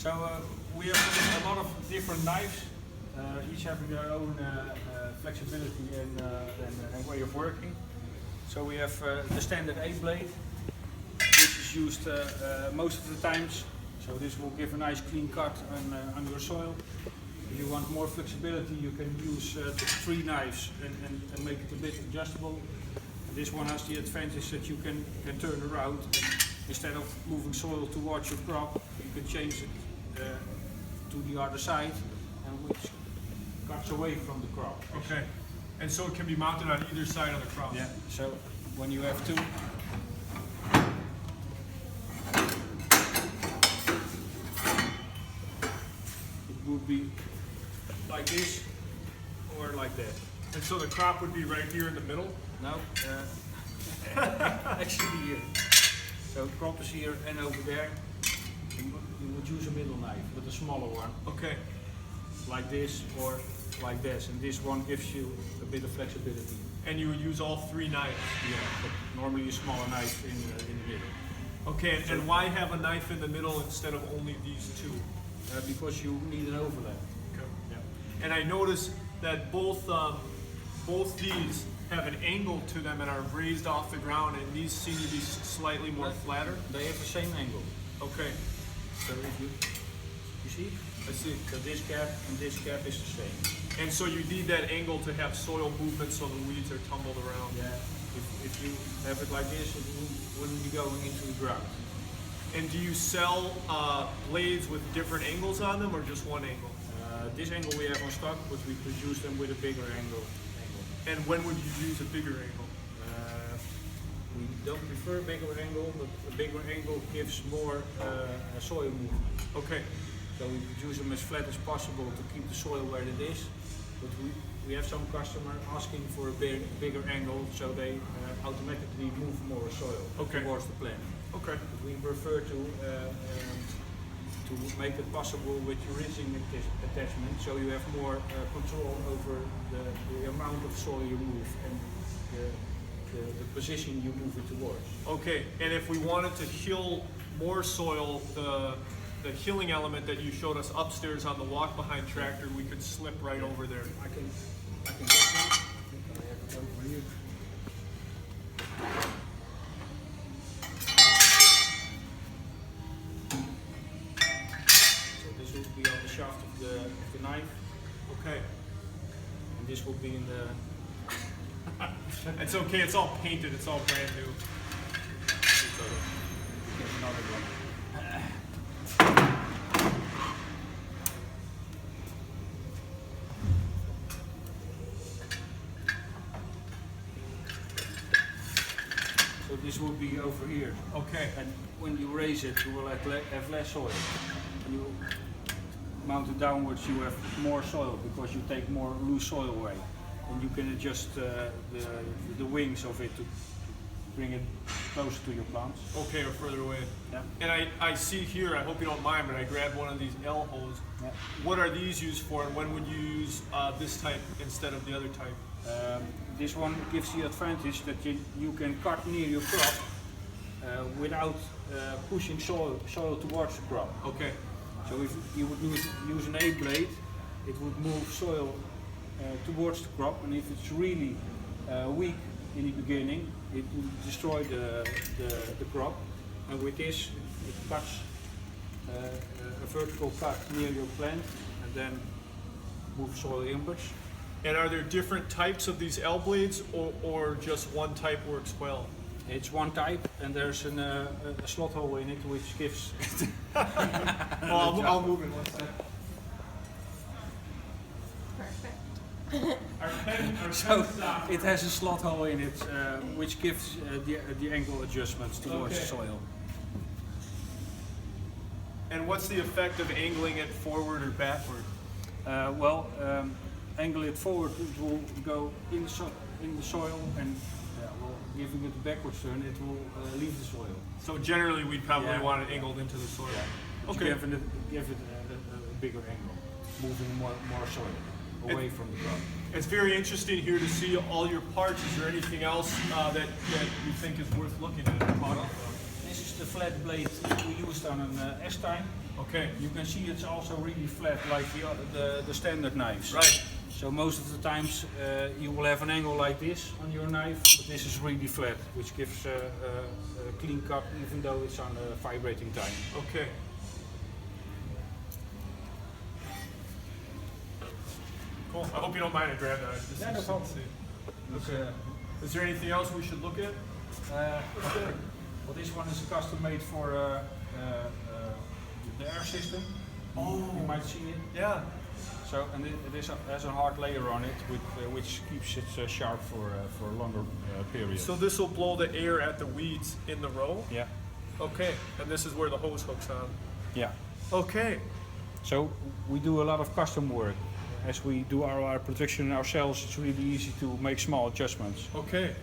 So we have a lot of different knives, each having their own flexibility and way of working. So we have the standard A blade, which is used most of the times. So this will give a nice clean cut on your soil. If you want more flexibility, you can use the 3 knives and make it a bit adjustable. This one has the advantage that you can turn around. Instead of moving soil towards your crop, you can change it to the other side, and which cuts away from the crop. Okay. And so it can be mounted on either side of the crop? Yeah. So when you have 2, it would be like this or like that. And so the crop would be right here in the middle? No, actually here. So crop is here and over there. You would use a middle knife, but a smaller one. Okay. Like this or like this, and this one gives you a bit of flexibility. And you would use all 3 knives? Yeah, but normally a smaller knife in the middle. Okay, and why have a knife in the middle instead of only these 2? Because you need an overlap. Okay. Yeah. And I noticed that both these have an angle to them and are raised off the ground, and these seem to be slightly more flatter. They have the same angle. Okay, So if you see? I see. So this cap and this cap is the same. And so you need that angle to have soil movement so the weeds are tumbled around. Yeah. If you have it like this, it wouldn't be going into the ground. And do you sell blades with different angles on them, or just one angle? This angle we have on stock, but we produce them with a bigger angle. And when would you use a bigger angle? We don't prefer a bigger angle, but a bigger angle gives more soil movement. Okay. So we produce them as flat as possible to keep the soil where it is. But we have some customer asking for a bigger angle, so they automatically move more soil towards the plant. Okay. But we prefer to make it possible with your rinsing attachment, so you have more control over the amount of soil you move and the position you move it towards. Okay, and if we wanted to hill more soil, the hilling element that you showed us upstairs on the walk-behind tractor, we could slip right over there. I can get it. I have it over here. So this will be on the shaft of the knife. Okay. And this will be in the... It's okay, it's all painted, it's all brand new. So get another one. So this will be over here. Okay. And when you raise it, you will have less soil. When you mount it downwards, you have more soil because you take more loose soil away. And you can adjust the wings of it to bring it closer to your plants. Okay, or further away. Yeah. And I see here, I hope you don't mind, but I grabbed one of these L hoes. Yeah. What are these used for, and when would you use this type instead of the other type? This one gives the advantage that you can cut near your crop without pushing soil towards the crop. Okay. So if you would use an A blade, it would move soil towards the crop, and if it's really weak in the beginning, it will destroy the crop. And with this, it cuts a vertical cut near your plant, and then move soil inwards. And are there different types of these L blades, or just one type works well? It's one type, and there's a slot hole in it, which gives. I'll move it one second. Perfect. So it has a slot hole in it, which gives the angle adjustments towards the soil. And what's the effect of angling it forward or backward? Angle it forward, it will go in the soil, and giving it a backward turn, it will leave the soil. So generally, we'd probably want it angled into the soil. Yeah. Okay. Give it a bigger angle, moving more soil away from the crop. It's very interesting here to see all your parts. Is there anything else that you think is worth looking at? this is the flat blade we used on an S-time. Okay. You can see it's also really flat like the standard knives. Right. So most of the times you will have an angle like this on your knife, but this is really flat, which gives a clean cut even though it's on a vibrating time. Okay. Cool. I hope you don't mind I grab that. Just Yeah, no problem. Okay. Is there anything else we should look at? Well, this one is a custom made for the air system. You might see it. Yeah. So, and it has a hard layer on it, which keeps it sharp for a longer period. So this will blow the air at the weeds in the row? Yeah. Okay. And this is where the hose hooks on? Yeah. Okay. So we do a lot of custom work. As we do our production ourselves, it's really easy to make small adjustments. Okay.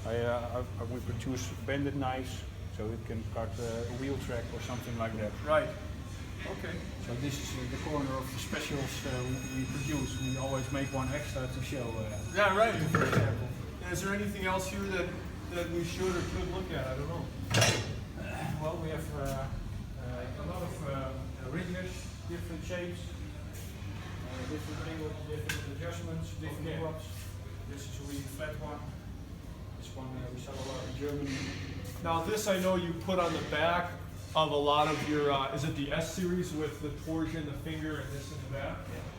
We produce bended knives, so it can cut a wheel track or something like that. Right. Okay. So this is the corner of the specials we produce. We always make one extra to show. Yeah, right. For example. Is there anything else here that we should or could look at? I don't know. Well, we have a lot of ringers, different shapes, different angles, different adjustments, different props. This is a really flat one. This one we sell a lot in Germany. Now this I know you put on the back of a lot of your, is it the S series with the torsion, the finger, and this in the back?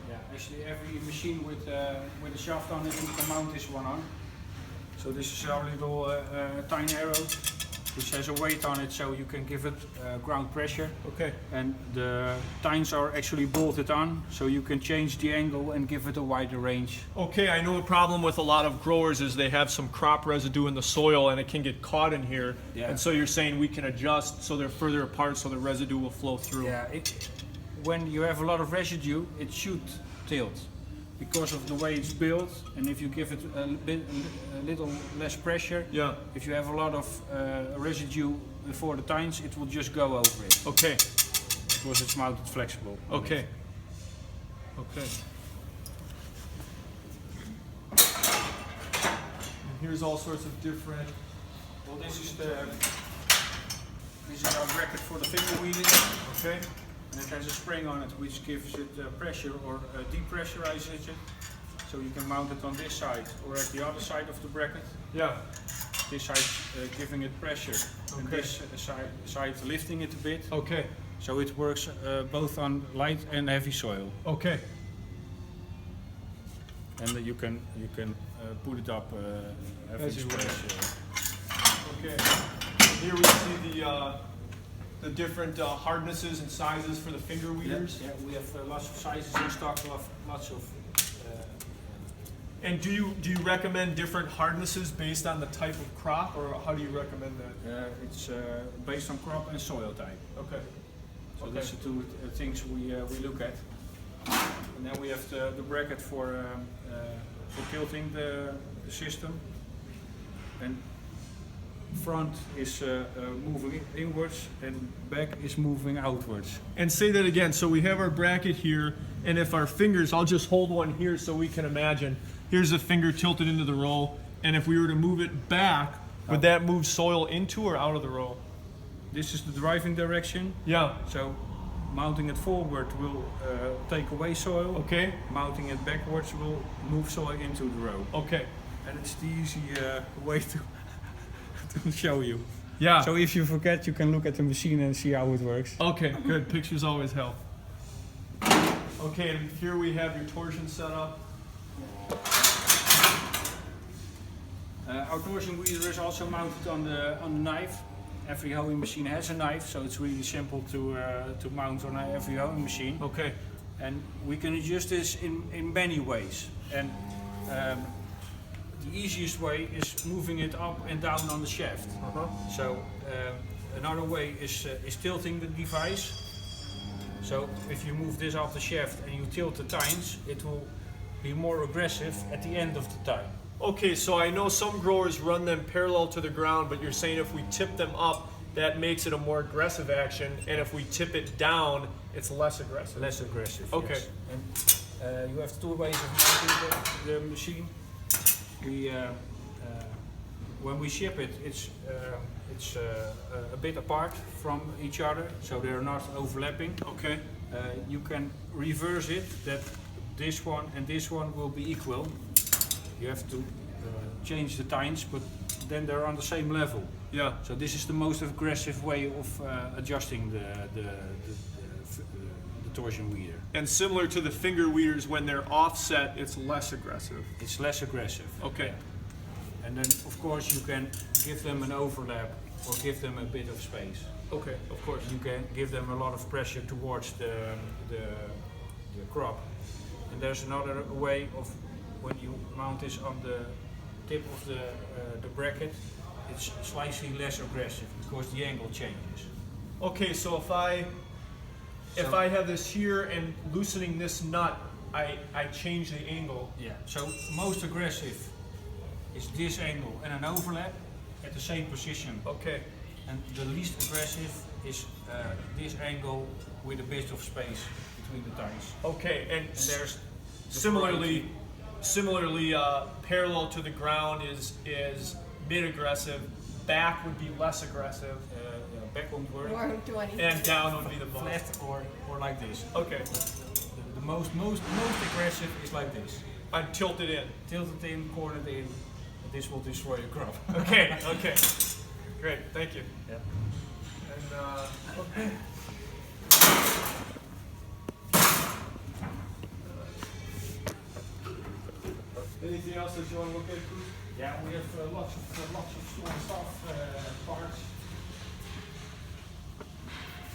Yeah. Actually every machine with a shaft on it, you can mount this one on. So this is our little tiny arrow, which has a weight on it, so you can give it ground pressure. Okay. And the tines are actually bolted on, so you can change the angle and give it a wider range. Okay, I know a problem with a lot of growers is they have some crop residue in the soil and it can get caught in here. Yeah. And so you're saying we can adjust so they're further apart so the residue will flow through. Yeah, when you have a lot of residue, it should tilt because of the way it's built, and if you give it a little less pressure, Yeah. if you have a lot of residue before the tines, it will just go over it Okay. because it's mounted flexible. Okay. Okay. And here's all sorts of different. Well, this is our bracket for the finger wheeling. Okay. And it has a spring on it which gives it pressure or depressurizes it. So you can mount it on this side or at the other side of the bracket. Yeah. This side giving it pressure and Okay. this side lifting it a bit. Okay. So it works both on light and heavy soil. Okay. And you can put it up As you space. Okay. Here we see the different hardnesses and sizes for the finger weeders. Yeah, we have lots of sizes in stock, lots of. And do you recommend different hardnesses based on the type of crop, or how do you recommend that? It's based on crop and soil type. Okay. So Okay. these are two things we look at. And then we have the bracket for tilting the system. And front is moving inwards and back is moving outwards. And say that again. So we have our bracket here, and if our fingers, I'll just hold one here so we can imagine. Here's the finger tilted into the row, and if we were to move it back, would that move soil into or out of the row? This is the driving direction. Yeah. So mounting it forward will take away soil. Okay. Mounting it backwards will move soil into the row. Okay. And it's the easy way to show you. Yeah. So if you forget, you can look at the machine and see how it works. Okay, good. Pictures always help. Okay, and here we have your torsion set up. Our torsion weeder is also mounted on the knife. Every hoeing machine has a knife, so it's really simple to mount on every hoeing machine. Okay. And we can adjust this in many ways. And the easiest way is moving it up and down on the shaft. So another way is tilting the device. So if you move this off the shaft and you tilt the tines, it will be more aggressive at the end of the tine. Okay, so I know some growers run them parallel to the ground, but you're saying if we tip them up, that makes it a more aggressive action, and if we tip it down, it's less aggressive. Less aggressive. Okay. Yes. And you have two ways of mounting the machine. We when we ship it, it's a bit apart from each other, so they're not overlapping. Okay. You can reverse it, that this one and this one will be equal. You have to change the tines, but then they're on the same level. Yeah. So this is the most aggressive way of adjusting the torsion weeder. And similar to the finger weeders, when they're offset, it's less aggressive. It's less aggressive. Okay. And then of course you can give them an overlap or give them a bit of space. Okay, of course. You can give them a lot of pressure towards the crop. And there's another way of when you mount this on the tip of the bracket, it's slightly less aggressive because the angle changes. Okay, so if I have this here and loosening this nut, I change the angle. Yeah. So most aggressive is this angle and an overlap at the same position. Okay. And the least aggressive is this angle with a bit of space between the tines. Okay, and there's similarly, parallel to the ground is mid aggressive. Back would be less aggressive, Back won't work. Or 20. and down would be the most. Flat or like this. Okay, The most aggressive is like this. I'm tilted in. Tilted in, cornered in. This will destroy your crop. Okay, okay, great, thank you. Yeah. And okay. Anything else that you want to look at, Koos? Yeah, we have lots of small stuff, parts.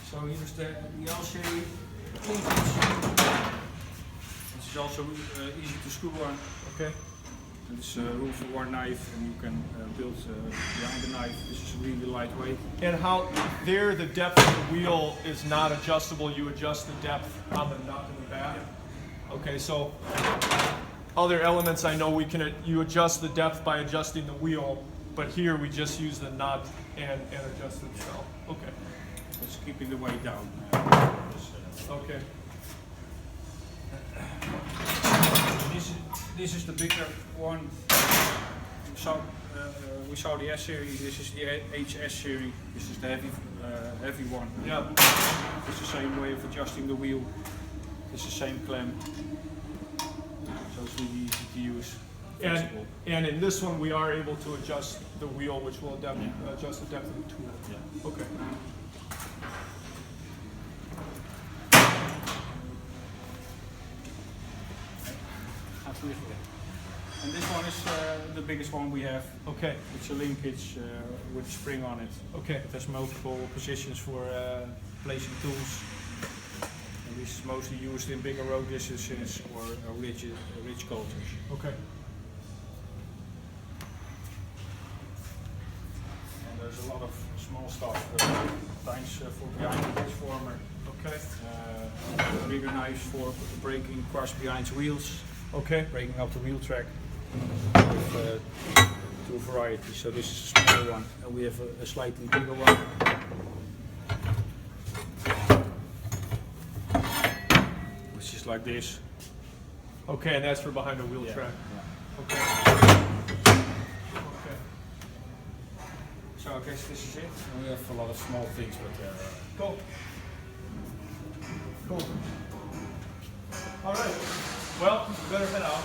So here's the L-shape cleavage. This is also easy to screw on. Okay. It's room for one knife, and you can build behind the knife. This is really lightweight. And how there the depth of the wheel is not adjustable. You adjust the depth on the nut in the back. Okay, so other elements I know you adjust the depth by adjusting the wheel, but here we just use the nut and adjust it itself. Okay. It's keeping the weight down. Okay. This is the bigger one. We saw the S series. This is the HS series. This is the heavy one. Yeah. It's the same way of adjusting the wheel. It's the same clamp. So it's really easy to use. Flexible. And in this one we are able to adjust the wheel, which will adjust the depth of the tool. Yeah. Okay. And this one is the biggest one we have. Okay. It's a linkage with a spring on it. Okay. It has multiple positions for placing tools. And this is mostly used in bigger road distances or ridge cultures. Okay. And there's a lot of small stuff. Tines for behind the transformer. Okay. Bigger knives for breaking crush behind wheels. Okay. Breaking up the wheel track with two varieties. So this is a smaller one, and we have a slightly bigger one. Which is like this. Okay, and that's for behind the wheel Yeah. track. Yeah. Okay. Okay. So I guess this is it. And we have a lot of small things, but Cool. Cool. All right. Well, we better head out.